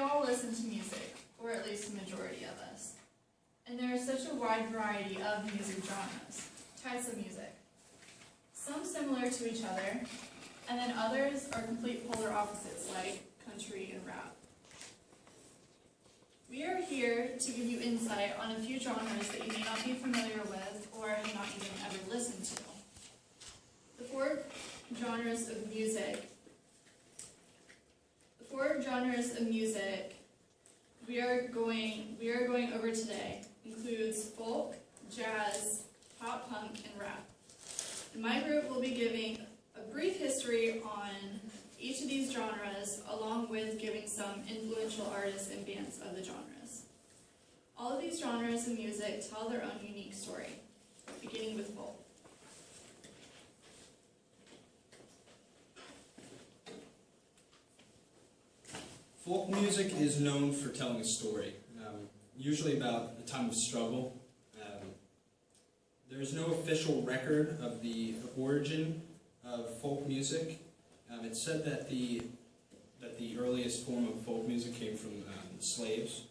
all listen to music, or at least the majority of us. And there is such a wide variety of music genres, types of music. Some similar to each other, and then others are complete polar opposites like country and rap. We are here to give you insight on a few genres that you may not be familiar with or have not even ever listened to. The four genres of music we are going over today includes folk, jazz, pop punk, and rap. And my group will be giving a brief history on each of these genres, along with giving some influential artists and bands of the genres. All of these genres of music tell their own unique story, beginning with folk. Folk music is known for telling a story, usually about a time of struggle. There is no official record of the origin of folk music. It's said that the earliest form of folk music came from slaves.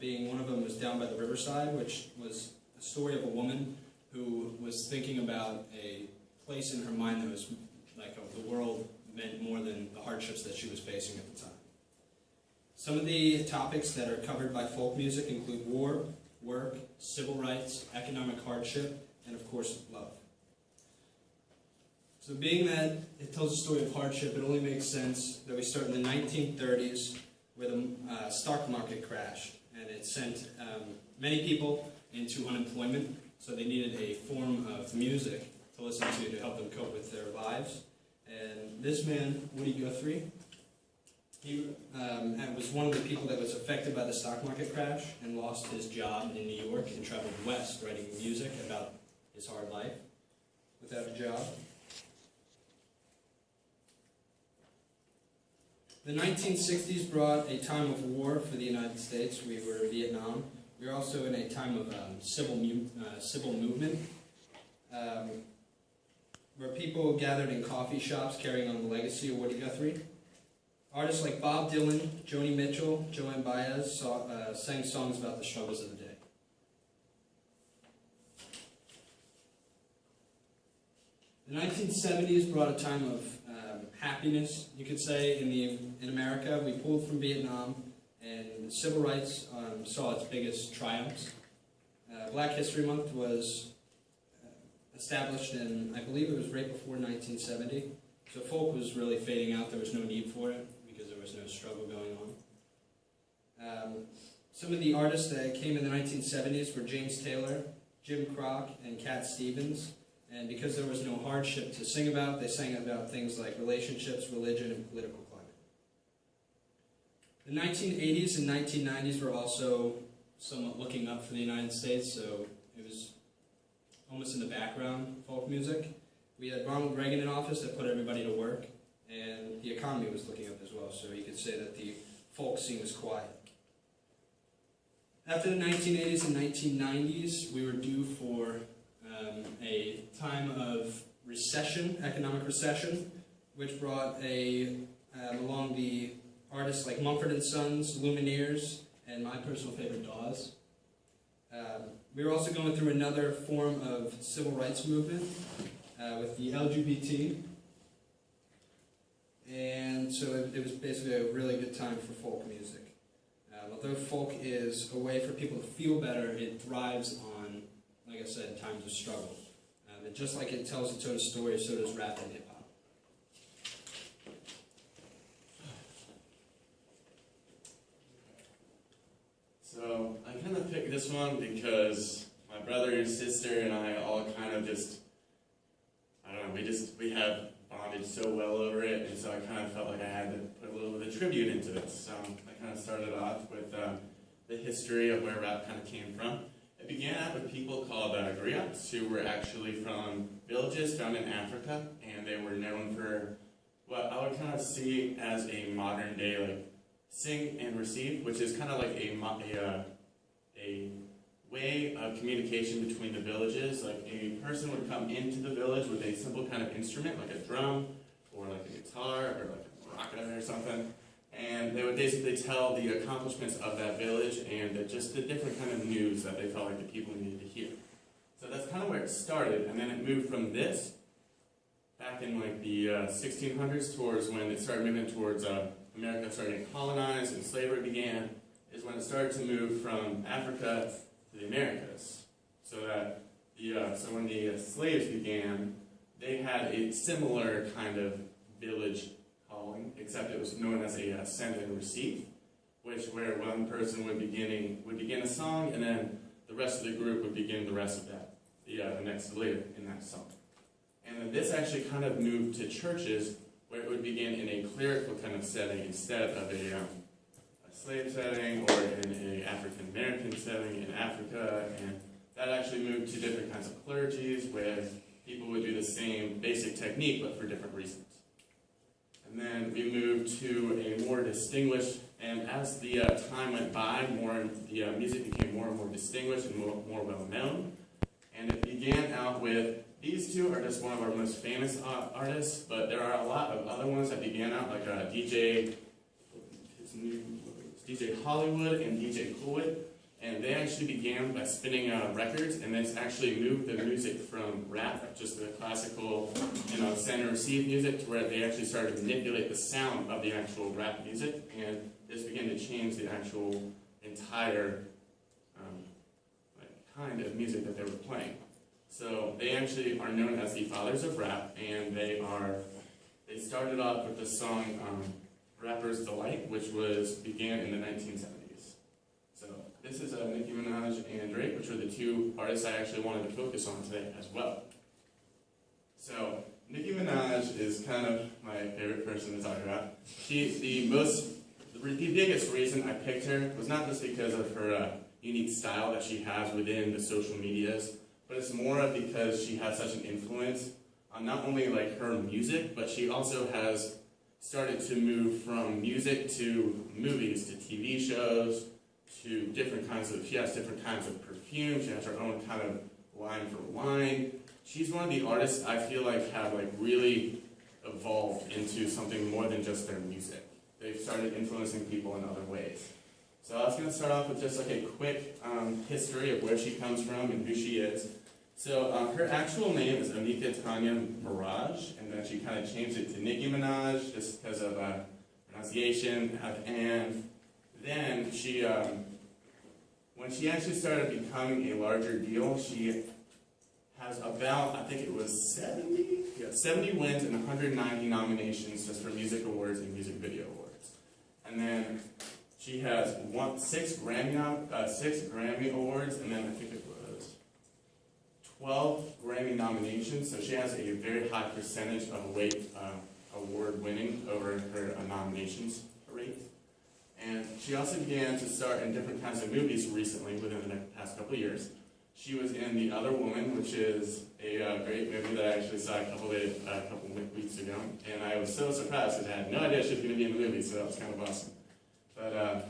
Being one of them was Down by the Riverside, which was the story of a woman who was thinking about a place in her mind that was like the world meant more than the hardships that she was facing at the time. Some of the topics that are covered by folk music include war, work, civil rights, economic hardship, and of course, love. So being that it tells a story of hardship, it only makes sense that we start in the 1930s where the stock market crashed, and it sent many people into unemployment, so they needed a form of music to listen to help them cope with their lives. And this man, Woody Guthrie, he was one of the people that was affected by the stock market crash and lost his job in New York and traveled west writing music about his hard life without a job. The 1960s brought a time of war for the United States. We were in Vietnam. We were also in a time of civil movement, where people gathered in coffee shops carrying on the legacy of Woody Guthrie. Artists like Bob Dylan, Joni Mitchell, Joan Baez sang songs about the struggles of the day. The 1970s brought a time of happiness, you could say, in America. We pulled from Vietnam, and civil rights saw its biggest triumphs. Black History Month was established in, I believe it was right before 1970. So folk was really fading out. There was no need for it because there was no struggle going on. Some of the artists that came in the 1970s were James Taylor, Jim Croc, and Cat Stevens. And because there was no hardship to sing about, they sang about things like relationships, religion, and political climate. The 1980s and 1990s were also somewhat looking up for the United States, so it was almost in the background, folk music. We had Ronald Reagan in office that put everybody to work, and the economy was looking up as well, so you could say that the folk scene was quiet. After the 1980s and 1990s, we were due for a time of recession, economic recession, which brought along the artists like Mumford & Sons, Lumineers, and my personal favorite, Dawes. We were also going through another form of civil rights movement with the LGBT. And so it was basically a really good time for folk music. Although folk is a way for people to feel better, it thrives on, like I said, times of struggle. And just like it tells its own story, so does rap and hip-hop. So I kind of picked this one because my brother and sister and I all kind of just, I don't know, we have bonded so well over it, and so I kind of felt like I had to put a little bit of tribute into it. So I kind of started off with the history of where rap kind of came from. It began out with people called griots, who were actually from villages found in Africa, and they were known for what I would kind of see as a modern day like sing and receive, which is kind of like a way of communication between the villages. Like a person would come into the village with a simple kind of instrument, like a drum, or like a guitar, or like a maraca or something, and and they would basically tell the accomplishments of that village and just the different kind of news that they felt like the people needed to hear. So that's kind of where it started, and then it moved from this back in like the 1600s towards when it started moving towards America started getting colonized and slavery began, is when it started to move from Africa to the Americas. So that so when the slaves began, they had a similar kind of village calling, except it was known as a send and receive, where one person would begin a song, and then the rest of the group would begin the rest of that, the next lyric in that song. And then this actually kind of moved to churches, where it would begin in a clerical kind of setting instead of a slave setting or in an African American setting in Africa, and that actually moved to different kinds of clergies where people would do the same basic technique but for different reasons. And then we moved to a more distinguished, and as the time went by, the music became more and more distinguished and more well known. And it began out with, these two are just one of our most famous artists, but there are a lot of other ones that began out, like DJ Hollywood and DJ Coolwood. And they actually began by spinning records, and this actually moved the music from rap, just the classical, send and receive music, to where they actually started to manipulate the sound of the actual rap music, and this began to change the actual entire kind of music that they were playing. So they actually are known as the fathers of rap, and they started off with the song "Rapper's Delight," which began in the 1970s. So this is Nicki Minaj and Drake, which are the two artists I actually wanted to focus on today as well. So Nicki Minaj is kind of my favorite person to talk about. The biggest reason I picked her was not just because of her unique style that she has within the social medias, but it's more because she has such an influence on not only like her music, but she also has started to move from music to movies to TV shows to she has different kinds of perfume. She has her own kind of line for wine. She's one of the artists I feel like have like really evolved into something more than just their music. They've started influencing people in other ways. So I was going to start off with just like a quick history of where she comes from and who she is. So her actual name is Anika Tanya Mirage, and then she kind of changed it to Nicki Minaj just because of pronunciation, and then she, when she actually started becoming a larger deal, she has about, I think it was 70 wins and 190 nominations just for music awards and music video awards. And then she has 6 Grammy awards, and then I think it was 12 Grammy nominations. So she has a very high percentage of award winning over her nominations rate. And she also began to start in different kinds of movies recently within the past couple of years. She was in The Other Woman, which is a great movie that I actually saw a couple weeks ago. And I was so surprised because I had no idea she was going to be in the movie, so that was kind of awesome. But, there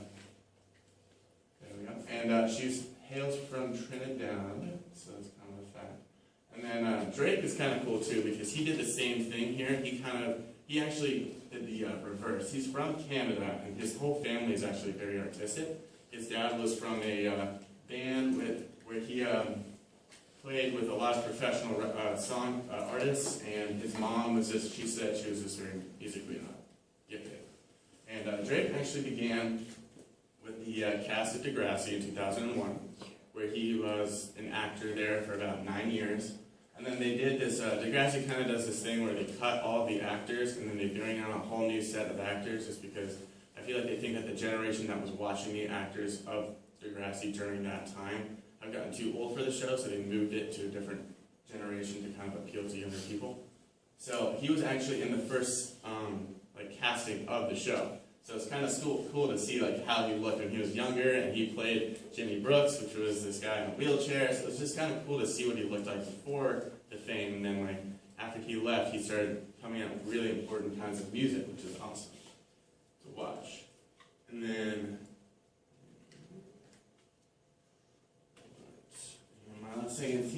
we go. And she hails from Trinidad, so that's kind of a fact. And then Drake is kind of cool too, because he did the same thing here. He actually did the reverse. He's from Canada, and his whole family is actually very artistic. His dad was from a band where he played with a lot of professional song artists, and his mom she said she was just very musically gifted. And Drake actually began with the cast of Degrassi in 2001, where he was an actor there for about 9 years. And then they did this, Degrassi kind of does this thing where they cut all the actors and then they bring on a whole new set of actors, just because I feel like they think that the generation that was watching the actors of Degrassi during that time have gotten too old for the show, so they moved it to a different generation to kind of appeal to younger people. So he was actually in the first casting of the show. So it's kind of cool to see like how he looked when he was younger, and he played Jimmy Brooks, which was this guy in a wheelchair. So it's just kind of cool to see what he looked like before the fame, and then after he left, he started coming out with really important kinds of music, which is awesome to watch. And then my last thing is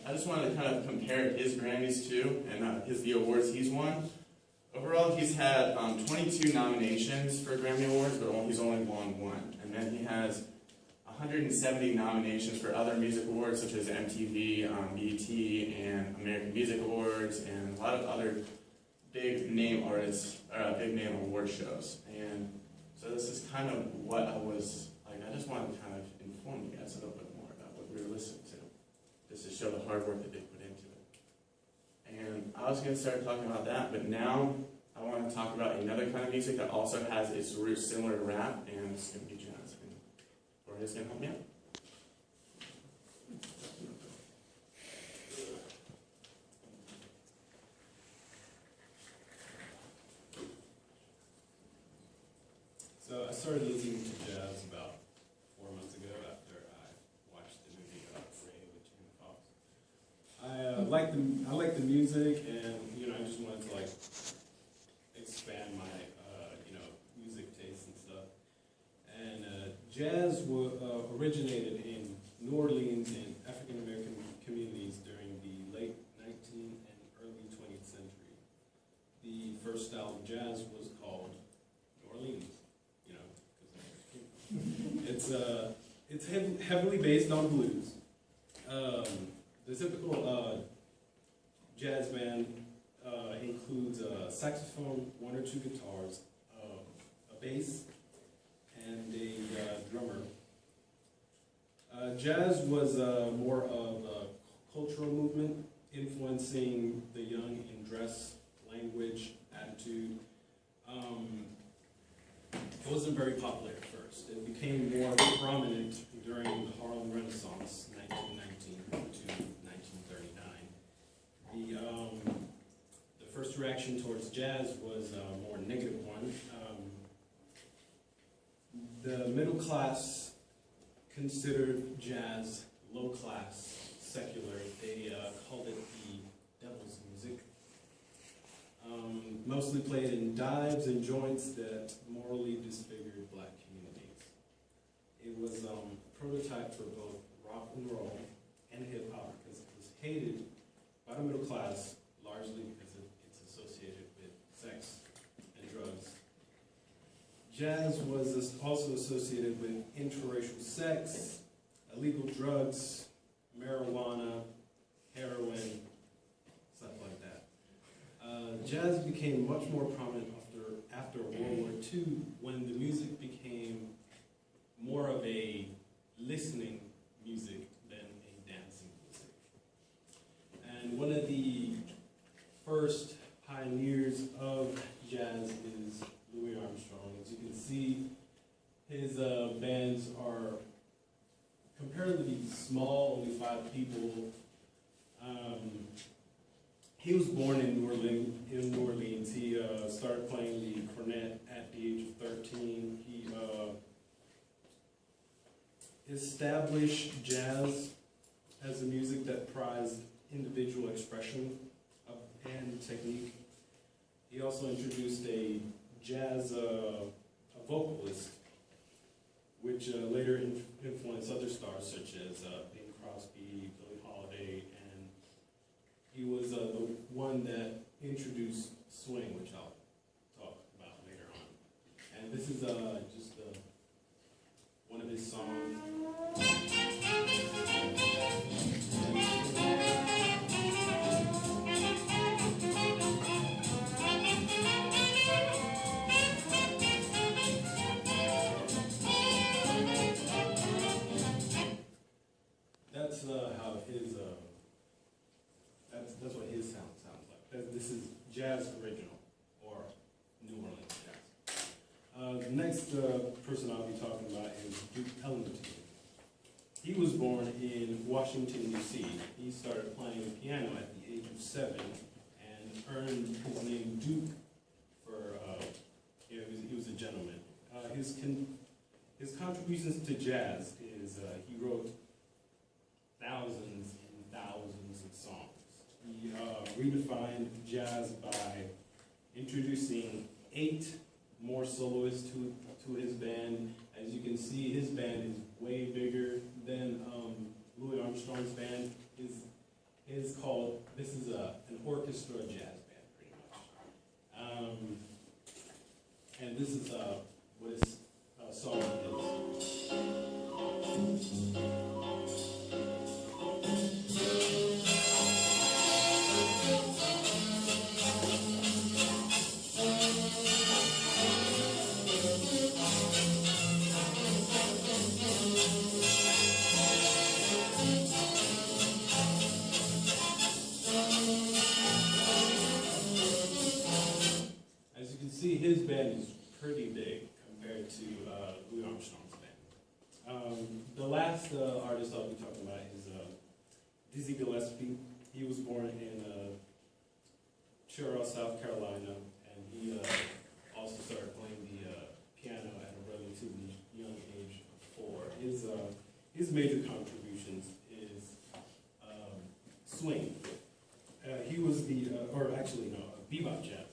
I just wanted to kind of compare his Grammys too, and the awards he's won. Overall, overall, he's had 22 nominations for Grammy Awards, but he's only won one. And then he has 170 nominations for other music awards, such as MTV, BET, and American Music Awards, and a lot of other big name artists, big name award shows. And so this is kind of what I was like. I just wanted to kind of inform you guys a little bit more about what we were listening to, just to show the hard work that they put into it. And I was going to start talking about that, but now I want to talk about another kind of music that also has its roots similar to rap, and it's going to be jazz. And Jorge's going to help me out. So I started listening to jazz about 4 months ago after I watched the movie Ray with Jamie Foxx. I like the music, and I just wanted to like expand my music taste and stuff. And jazz originated in New Orleans in African American communities during the late 19th and early 20th century. The first style of jazz was called New Orleans. It's heavily based on blues. The typical jazz band includes a saxophone, 1 or 2 guitars, a bass, and a drummer. Jazz was more of a cultural movement, influencing the young in dress, language, attitude. It wasn't very popular at first. It became more prominent during the Harlem Renaissance, 1919 to 1939. The first reaction towards jazz was a more negative one. The middle class considered jazz low class, secular. They called it the devil's music. Mostly played in dives and joints that morally disfigured black communities. It was a prototype for both rock and roll and hip hop because it was hated by the middle class largely because it's associated with sex and drugs. Jazz was also associated with interracial sex, illegal drugs, marijuana, heroin, stuff like that. Jazz became much more prominent after World War II when the music became more of a listening music than a dancing music. And one of the first pioneers of jazz is Louie Armstrong. As you can see, his bands are comparatively small, only 5 people. He was born in New Orleans. He started playing the cornet at the age of 13. He established jazz as a music that prized individual expression and technique. He also introduced a jazz a vocalist, which later influenced other stars such as Bing Crosby, Billie Holiday, and he was the one that introduced swing, which I'll talk about later on. And this is just one of his songs. That's how his that's what his sound sounds like. This is jazz original or New Orleans jazz. The next person I'll be talking about is Duke Ellington. He was born in Washington, D.C. He started playing the piano at the age of 7 and earned his name Duke for he was a gentleman. His contributions to jazz is he wrote thousands and thousands of songs. He redefined jazz by introducing 8 more soloists to his band. As you can see, his band is way bigger than Louie Armstrong's band. This is an orchestra jazz band, pretty much. And this is what his song is. As you can see, his band is pretty big compared to Louie Armstrong's band. The last artist I'll be talking about is Dizzy Gillespie. He was born in Charlotte, South Carolina, and he also started playing the piano at a relatively young age of 4. His major contributions is swing. He was bebop jazz.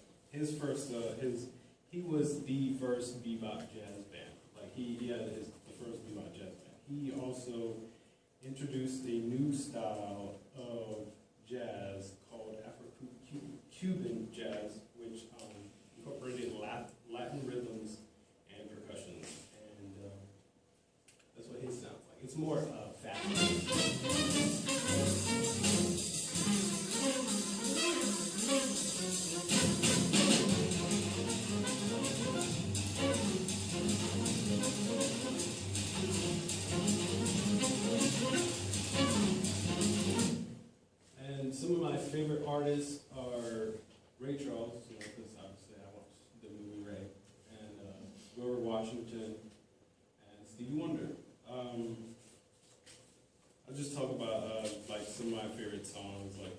He was the first bebop jazz band. Like he had the first bebop jazz band. He also introduced a new style of jazz called Afro-Cuban jazz, which incorporated Latin rhythms and percussions, and that's what his sounds like. It's more fast. And some of my favorite artists are Ray Charles, because obviously I watched the movie Ray, and Grover Washington, and Stevie Wonder. I'll just talk about like some of my favorite songs, like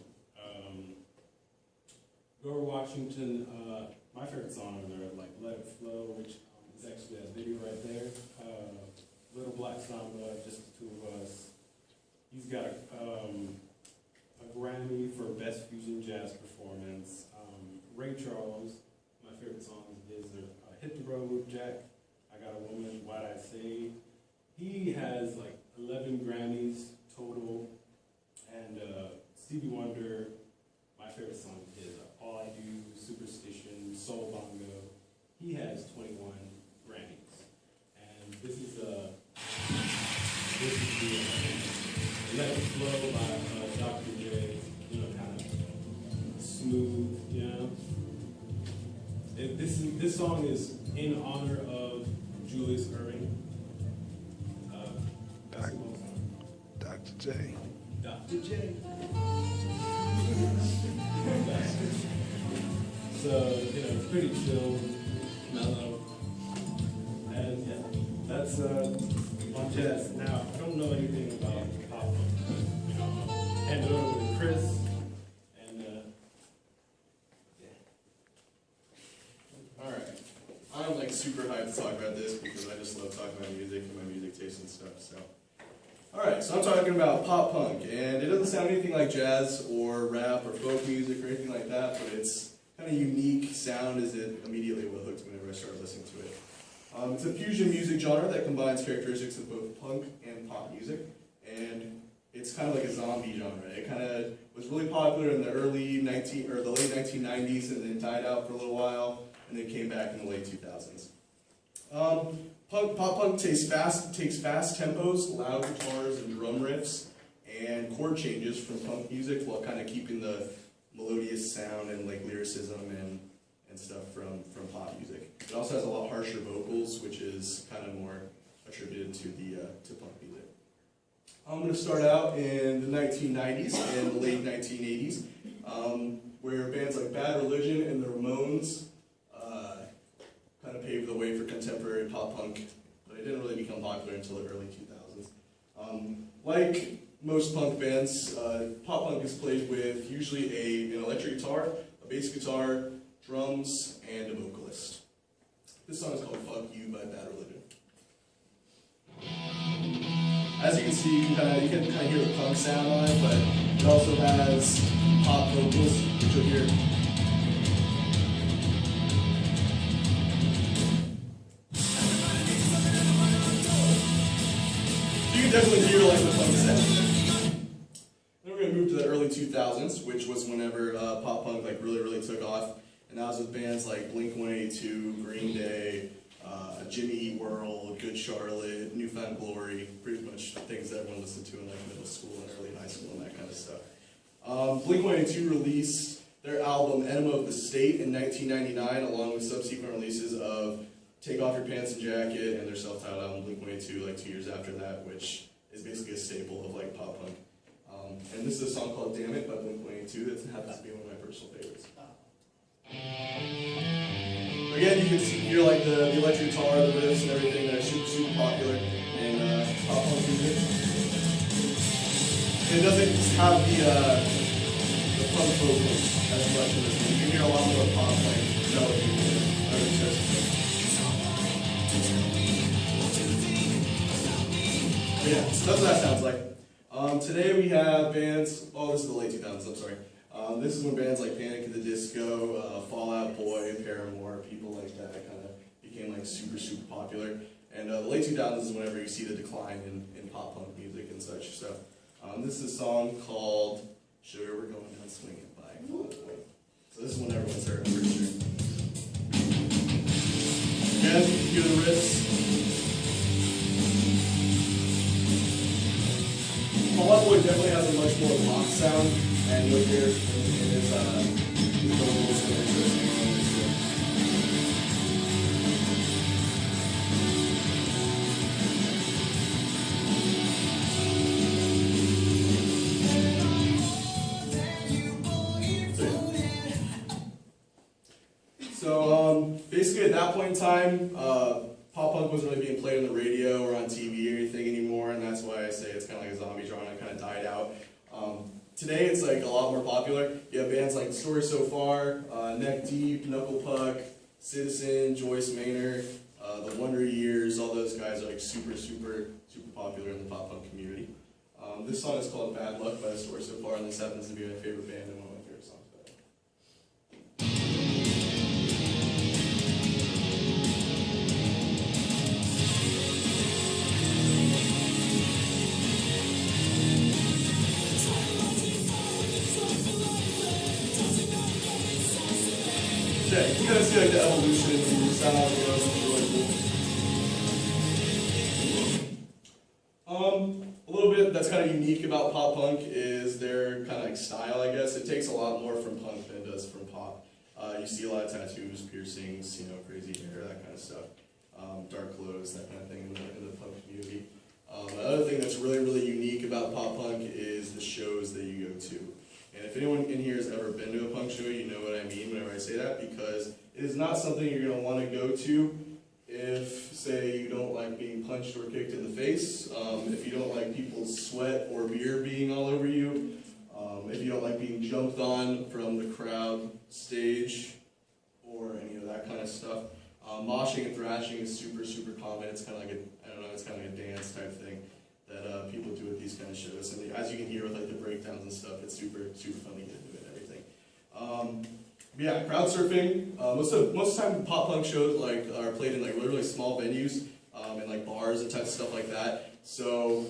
Grover Washington. My favorite songs are like "Let It Flow," which is actually a video right there. "Little Black Samba," "Just the Two of Us." He's got a Grammy for Best Fusion Jazz Performance. Ray Charles, my favorite songs is "Hit the Road, Jack," "I Got a Woman," "Why'd I Say." He has like 11 Grammys total. And Stevie Wonder, my favorite song is "All I Do," "Superstition," "Soul Bongo." He has 21 Grammys. And this is the "Let It Flow" by Dr. J. Kind of smooth, This song is in honor of Julius Erving. Basketball song. Dr. J. Dr. J. So, it's pretty chill, mellow. And yeah, that's on jazz. Now, I don't know anything about pop punk. Hand it over to Chris. And Alright. I'm like super hyped to talk about this because I just love talking about music and my music taste and stuff, so. Alright, so I'm talking about pop punk, and it doesn't sound anything like jazz or rap or folk music or anything like that, but it's kind of unique sound as it immediately what hooked me whenever I started listening to it. It's a fusion music genre that combines characteristics of both punk and pop music, and it's kind of like a zombie genre. It kind of was really popular in the late 1990s and then died out for a little while, and then came back in the late 2000s. Pop punk takes fast tempos, loud guitars and drum riffs, and chord changes from punk music while kind of keeping the melodious sound and like lyricism and stuff from pop music. It also has a lot harsher vocals, which is kind of more attributed to punk music. I'm going to start out in the 1990s and the late 1980s, where bands like Bad Religion and the Ramones kind of paved the way for contemporary pop punk, but it didn't really become popular until the early 2000s. Like most punk bands, pop punk is played with usually an electric guitar, a bass guitar, drums, and a vocalist. This song is called "Fuck You" by Bad Religion. As you can see, you can kind of hear the punk sound on it, but it also has pop vocals, which you'll hear. You can definitely hear like the punk sound. Then we're going to move to the early 2000s, which was whenever pop punk like really took off. and that was with bands like Blink-182, Green Day, Jimmy Eat World, Good Charlotte, Newfound Glory, pretty much things that everyone listened to in like middle school and early high school and that kind of stuff. Blink-182 released their album Enema of the State in 1999, along with subsequent releases of Take Off Your Pants and Jacket and their self-titled album Blink-182 like 2 years after that, which is basically a staple of like pop punk. And this is a song called Damn It by Blink-182 that happens to be one of my personal favorites. Again, you can hear like the electric guitar, the riffs and everything that are super popular in pop punk music. It doesn't have the punk vocals as much in this one. You can hear a lot more pop like melody in other sections. Yeah, so that's what that sounds like. Today we have bands, oh this is the late 2000s, I'm sorry. This is when bands like Panic at the Disco, Fall Out Boy, Paramore, people like that kind of became like super popular. And the late 2000s is whenever you see the decline in pop punk music and such. So this is a song called Sugar We're Going Down Swinging by Fall Out Boy. So this is one everyone's heard, I'm pretty sure. Again, you can hear the riffs. Fall Out Boy definitely has a much more rock sound, and you'll hear in his vocals and interesting on this shit. So basically at that point in time, pop punk wasn't really being played on the radio or on TV or anything anymore, and that's why I say it's kind of like a zombie genre. It kind of died out. Today it's like a lot more popular. You have bands like Story So Far, Neck Deep, Knuckle Puck, Citizen, Joyce Manor, The Wonder Years. All those guys are like super popular in the pop punk community. This song is called Bad Luck by the Story So Far, and this happens to be my favorite band and one of my favorite songs by them. Yeah, you can kind of see like the evolution in the sound, you know, it's really cool. A little bit that's kind of unique about pop punk is their kind of like style, I guess. It takes a lot more from punk than it does from pop. You see a lot of tattoos, piercings, you know, crazy hair, that kind of stuff. Dark clothes, that kind of thing in the punk community. Another thing that's really unique about pop punk is the shows that you go to. And if anyone in here has ever been to a punk show, you know what I mean whenever I say that, because it is not something you're going to want to go to if, say, you don't like being punched or kicked in the face, if you don't like people's sweat or beer being all over you, if you don't like being jumped on from the crowd stage, or any of that kind of stuff. Moshing and thrashing is super common. It's kind of like I don't know, it's kind of like a dance type thing that people do at these kind of shows. And as you can hear with like the breakdowns and stuff, it's super fun to get into it and everything. Yeah, crowd surfing. Most of the time, pop punk shows like are played in like really small venues and like bars and types of stuff like that. So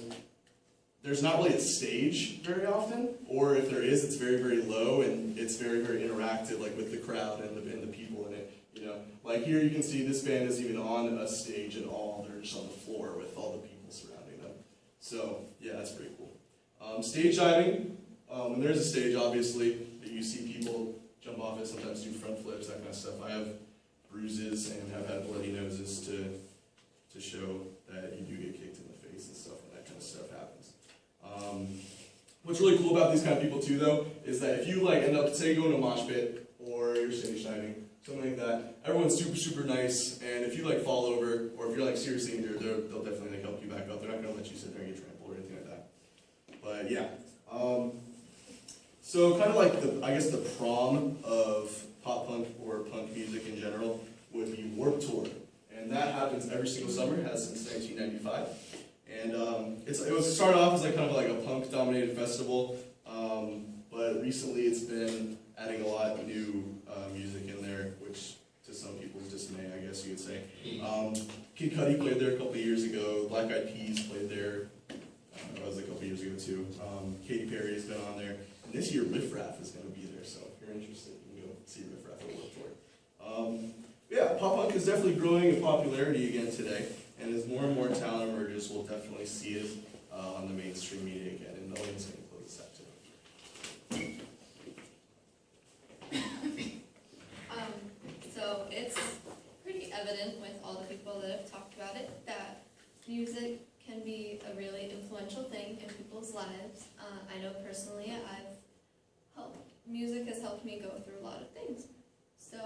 there's not really a stage very often, or if there is, it's very low and it's very interactive, like with the crowd and the people in it. You know, like here you can see this band isn't even on a stage at all. They're just on the floor with all the people surrounding them. So yeah, that's pretty cool. Stage diving. When there's a stage, obviously, you see people jump off it, sometimes do front flips, that kind of stuff. I have bruises and have had bloody noses to show that you do get kicked in the face and stuff when that kind of stuff happens. What's really cool about these kind of people too, though, is that if you like end up, say, going to a mosh pit or you're stage diving, something like that, everyone's super nice, and if you like fall over or if you're like seriously injured, they'll definitely like help you back up. They're not gonna let you sit there and get trampled or anything like that. But yeah. So kind of like I guess the prom of pop punk or punk music in general would be Warped Tour. And that happens every single summer, it has since 1995. And it was started off as like kind of like a punk dominated festival, but recently it's been adding a lot of new music in there, which to some people's dismay, I guess you could say. Kid Cudi played there a couple of years ago, Black Eyed Peas played there, that was a couple of years ago too. Katy Perry has been on there. And this year, Riff Raff is going to be there, so if you're interested, you can go see the riff raff will look for. Yeah, pop punk is definitely growing in popularity again today, and as more and more talent emerges, we'll definitely see it on the mainstream media again. And Nolan's going to close this up too. So it's pretty evident with all the people that have talked about it that music can be a really influential thing in people's lives. I know personally music has helped me go through a lot of things. So